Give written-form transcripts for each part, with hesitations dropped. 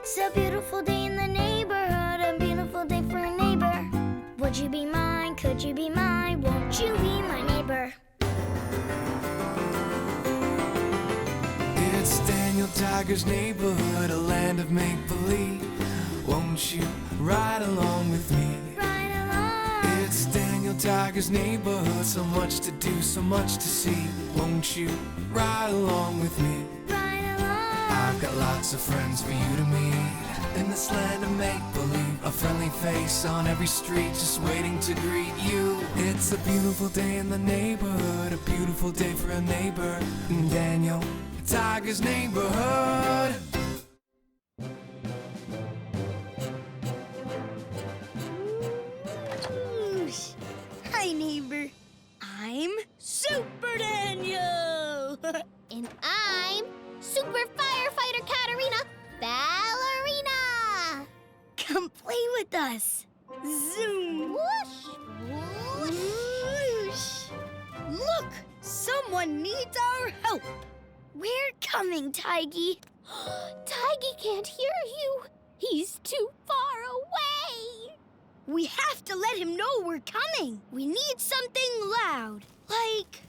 It's a beautiful day in the neighborhood, a beautiful day for a neighbor. Would you be mine? Could you be mine? Won't you be my neighbor? It's Daniel Tiger's neighborhood, a land of make-believe. Won't you ride along with me? Ride along. It's Daniel Tiger's neighborhood, so much to do, so much to see. Won't you ride along with me? Ride along. I've got lots of friends for you to meet. In this land of make-believe, a friendly face on every street just waiting to greet you. It's a beautiful day in the neighborhood, a beautiful day for a neighbor. Daniel Tiger's neighborhood. Hi, neighbor. I'm Super Daniel. And I'm Super Firefighter Katarina Ballerina! Come play with us. Zoom. Whoosh! Whoosh! Whoosh. Look, someone needs our help. We're coming, Tiggy. Tiggy can't hear you. He's too far away. We have to let him know we're coming. We need something loud, like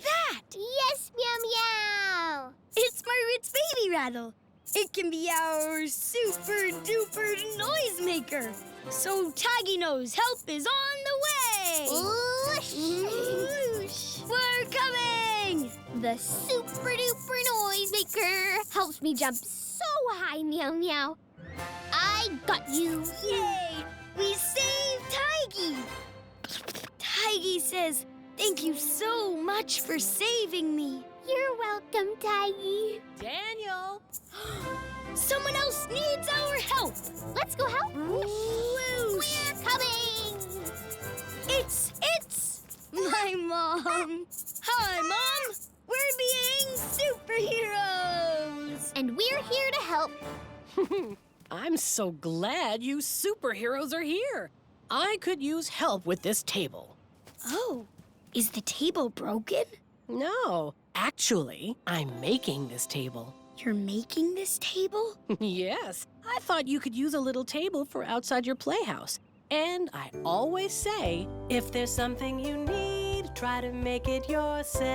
that. Yes, meow meow. It's Margaret's baby rattle. It can be our super-duper noisemaker. So Tiggy knows help is on the way. Whoosh! Whoosh. We're coming. The super duper noise maker helps me jump so high, meow meow. I got you. Yay! We saved Tiggy. Tiggy says, thank you so much for saving me. You're welcome, Tiggy. Daniel! Someone else needs our help. Let's go help. Whoosh. We're coming. It's my mom. Hi, Mom. We're being superheroes. And we're here to help. I'm so glad you superheroes are here. I could use help with this table. Oh, is the table broken? No, actually, I'm making this table. You're making this table? Yes, I thought you could use a little table for outside your playhouse. And I always say, if there's something you need, try to make it yourself.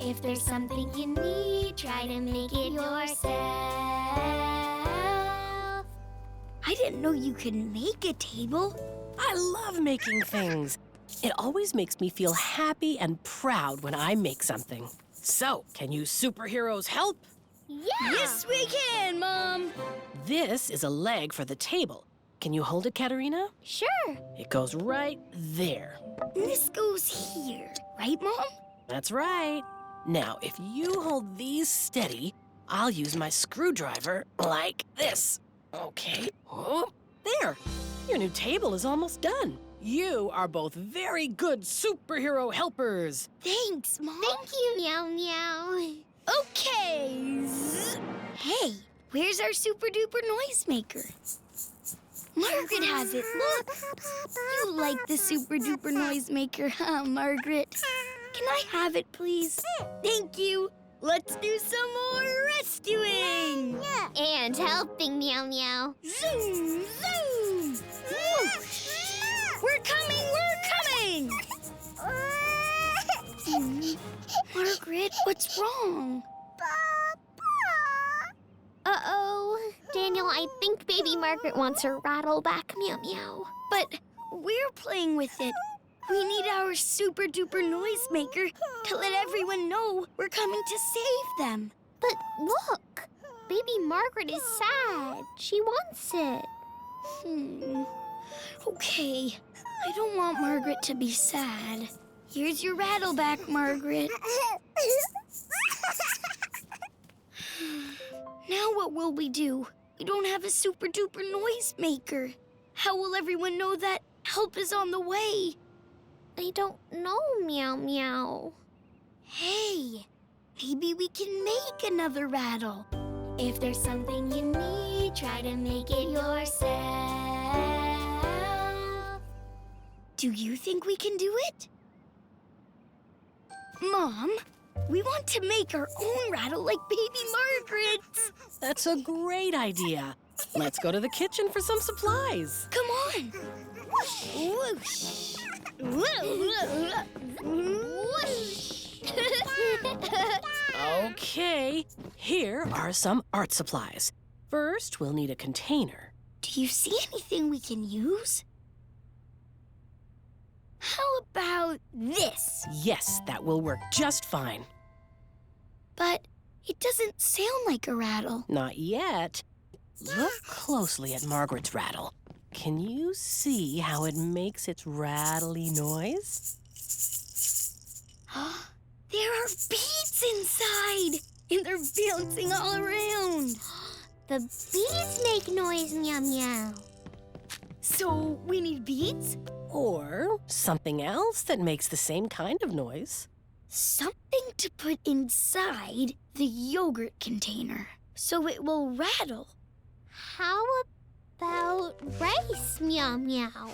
If there's something you need, try to make it yourself. I didn't know you could make a table. I love making things. It always makes me feel happy and proud when I make something. So, can you superheroes help? Yeah! Yes, we can, Mom. This is a leg for the table. Can you hold it, Katarina? Sure. It goes right there. And this goes here, right, Mom? That's right. Now, if you hold these steady, I'll use my screwdriver like this. Okay. Oh, there. Your new table is almost done. You are both very good superhero helpers. Thanks, Mom. Thank you, meow meow. Okay. Hey, where's our super-duper noisemaker? Margaret has it. Look. You like the super-duper noisemaker, huh, Margaret? Can I have it, please? Thank you. Let's do some more rescuing. And helping, meow meow. Zoom, zoom. Whoosh. We're coming, we're coming. Margaret, what's wrong? Uh-oh. Daniel, I think baby Margaret wants her rattle back, meow meow. But we're playing with it. We need our super-duper noisemaker to let everyone know we're coming to save them. But look, baby Margaret is sad. She wants it. Okay, I don't want Margaret to be sad. Here's your rattle back, Margaret. Now what will we do? We don't have a super-duper noisemaker. How will everyone know that help is on the way? I don't know, meow meow. Hey, maybe we can make another rattle. If there's something you need, try to make it yourself. Do you think we can do it? Mom, We want to make our own rattle like baby Margaret's. That's a great idea. Let's go to the kitchen for some supplies. Come on. Whoosh. Whoosh. Okay, here are some art supplies. First, we'll need a container. Do you see anything we can use? How about this? Yes, that will work just fine. But it doesn't sound like a rattle. Not yet. Look closely at Margaret's rattle. Can you see how it makes its rattly noise? There are beads inside, and they're bouncing all around. The bees make noise, meow meow. So we need beads? Or something else that makes the same kind of noise. Something to put inside the yogurt container so it will rattle. How about rice, meow meow?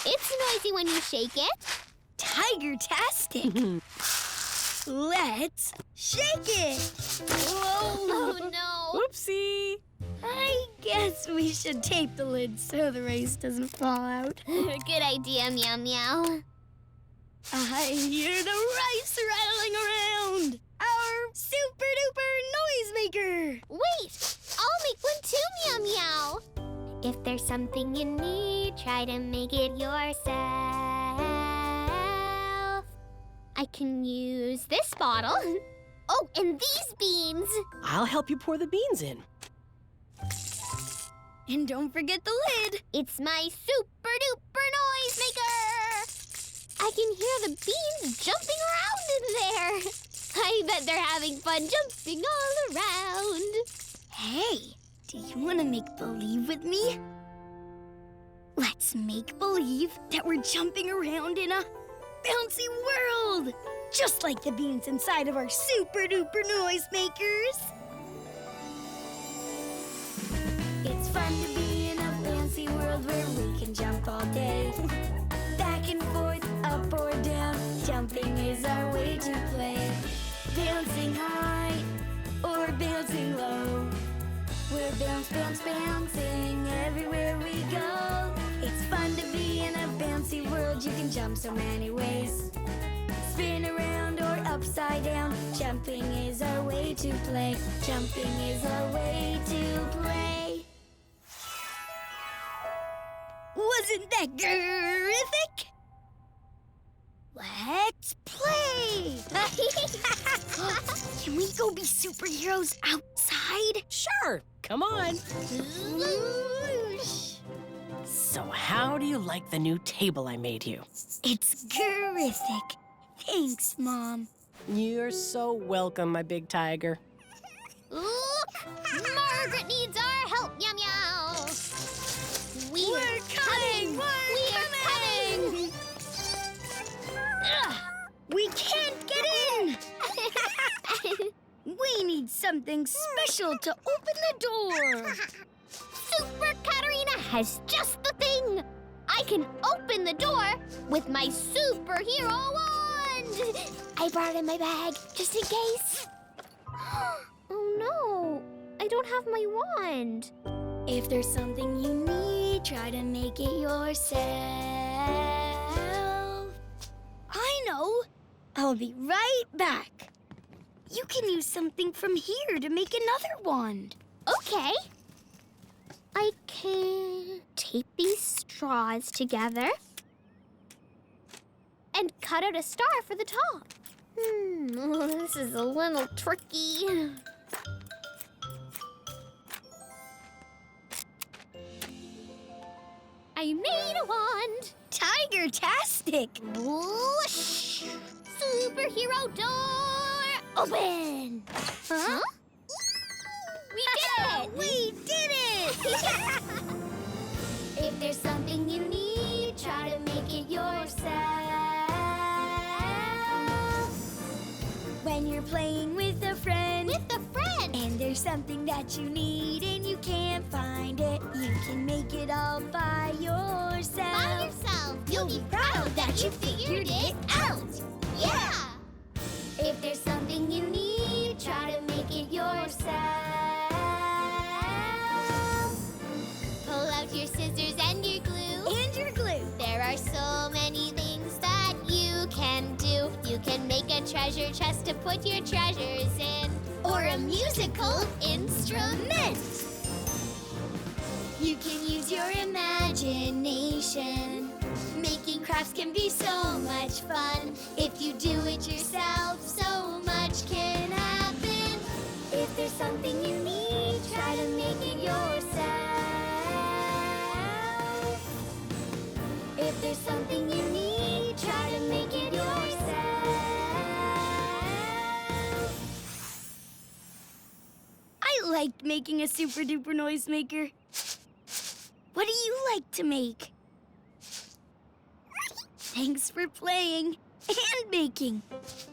It's noisy when you shake it. Tiger-tastic. Let's shake it. Whoa. Oh no! Oopsie! I guess we should tape the lid so the rice doesn't fall out. Good idea, meow meow. I hear the rice rattling around. Our super-duper noisemaker. Wait, I'll make one too, meow meow. If there's something you need, try to make it yourself. I can use this bottle. Oh, and these beans. I'll help you pour the beans in. And don't forget the lid. It's my super-duper noisemaker. I can hear the beans jumping around in there. I bet they're having fun jumping all around. Hey, do you want to make believe with me? Let's make believe that we're jumping around in a bouncy world, just like the beans inside of our super-duper noisemakers. It's fun to be in a fancy world where we can jump all day. Back and forth, up or down, jumping is our way to play. Bouncing high or bouncing low. We're bounce, bounce, bouncing everywhere we go. It's fun to be in a bouncy world, you can jump so many ways. Spin around or upside down, jumping is our way to play. Jumping is our way to play. Wasn't that terrific? Let's play! Can we go be superheroes outside? Sure, come on. Whoosh. So how do you like the new table I made you? It's terrific. Thanks, Mom. You're so welcome, my big tiger. Look! Margaret needs our help, meow meow. We're coming! We're coming! Ugh, we can't get in! We need something special to open the door. Super Katarina has just the thing. I can open the door with my superhero wand. I brought it in my bag just in case. Oh no, I don't have my wand. If there's something you need, try to make it yourself. I know. I'll be right back. You can use something from here to make another wand. Okay. I can tape these straws together and cut out a star for the top. This is a little tricky. I made a wand. Tiger-tastic. Whoosh! Superhero door open. Huh? We did it! We did it! If there's something you need, try to make it yourself. When you're playing with a friend, and there's something that you need and you can't find it, you can make it all by yourself. By yourself. You'll be proud that you figured it out. Yeah! If there's something you need, try to make it yourself. Pull out your scissors and your glue. And your glue. There are so many things that you can do. You can make a treasure chest to put your treasures in, or a musical instrument. You can use your imagination. Making crafts can be so much fun. If you do it yourself, so much can happen. If there's something you need, try to make it yourself. If there's something you need, try to make it yourself. I liked making a super duper noisemaker. What do you like to make? Thanks for playing and making.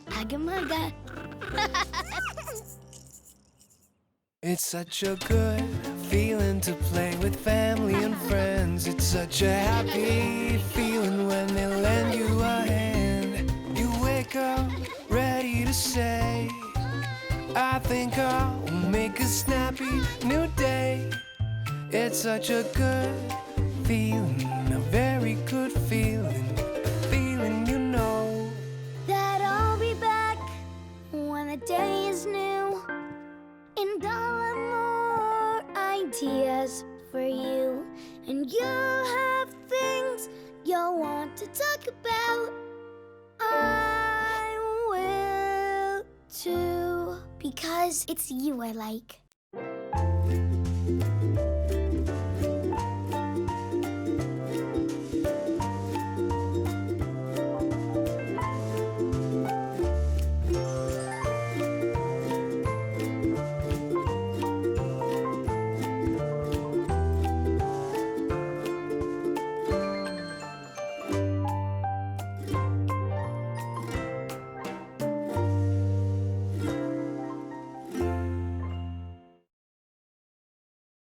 Agamaga. It's such a good feeling to play with family and friends. It's such a happy feeling when they lend you a hand. You wake up ready to say, I think I'll make a snappy new day. It's such a good feeling, a very good feeling, a feeling you know. That I'll be back when the day is new, and I'll have more ideas for you, and you'll have things you'll want to talk about. I will too, Because it's you I like.